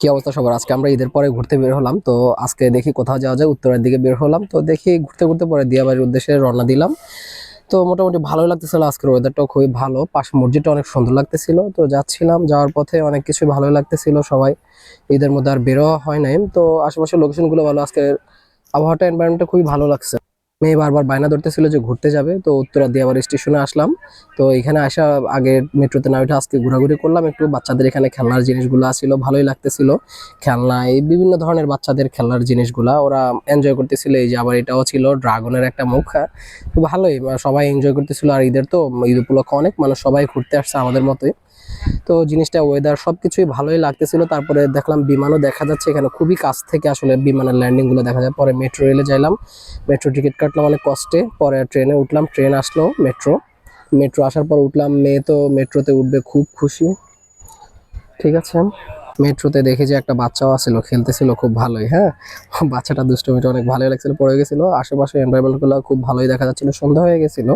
কি অবস্থা সবার? আজকে আমরা ঈদের পরে ঘুরতে বের হলাম। তো আজকে দেখি কোথাও যাওয়া যায়, উত্তরের দিকে বের হলাম। তো দেখি ঘুরতে ঘুরতে পরে দিয়াবাড়ির উদ্দেশ্যে রওনা দিলাম। তো মোটামুটি ভালোই লাগতেছিল, আজকের ওয়েদারটাও খুবই ভালো, পাশে মসজিদটা অনেক সুন্দর লাগতেছিল। তো যাচ্ছিলাম, যাওয়ার পথে অনেক কিছুই ভালোই লাগতেছিল। সবাই ঈদের মধ্যে আর বেরোয়া হয় নাই, তো আশেপাশের লোকেশনগুলো ভালো। আজকে আবহাওয়াটা, এনভায়রনমেন্টটা খুবই ভালো লাগছে। মেয়ে বারবার বায়না ধরতেছিল যে ঘুরতে যাবে, তো উত্তরা দিয়াবাড়ি স্টেশনে আসলাম। তো এখানে আসা আগে মেট্রোতে না উঠে আজকে ঘোরাঘুরি করলাম একটু। বাচ্চাদের এখানে খেলনার জিনিসগুলো ছিল, ভালোই লাগতেছিল। খেলনায় বিভিন্ন ধরনের বাচ্চাদের খেলনার জিনিসগুলা ওরা এনজয় করতেছিল। এই যে আবার এটাও ছিল ড্রাগনের একটা মুখ, হ্যাঁ, তো ভালোই সবাই এনজয় করতেছিল। আর ঈদের তো, ঈদ উপলক্ষে অনেক মানুষ সবাই ঘুরতে আসছে আমাদের মতোই। তো জিনিসটা, ওয়েদার সবকিছুই ভালোই লাগতেছিল। তারপরে দেখলাম বিমানও দেখা যাচ্ছে এখানে, খুবই কাছ থেকে আসলে বিমানের ল্যান্ডিং গুলো দেখা যায়। পরে মেট্রো রেলে যাইলাম, মেট্রো টিকিট কাটলাম অনেক কষ্টে। পরে ট্রেনে উঠলাম, ট্রেন আসলো, মেট্রো। মেট্রো আসার পর উঠলাম, মেয়ে তো মেট্রোতে উঠবে, খুব খুশি। ঠিক আছে, মেট্রোতে দেখি যে একটা বাচ্চাও আছিল, খেলতেছিল খুব ভালোই, হ্যাঁ। বাচ্চাটা দুষ্টমিটা অনেক ভালোই লাগছিল, পড়ে গেছিল। আশেপাশে এনভায়রনমেন্ট গুলো খুব ভালোই দেখা যাচ্ছিল, সন্ধ্যা হয়ে গেছিল।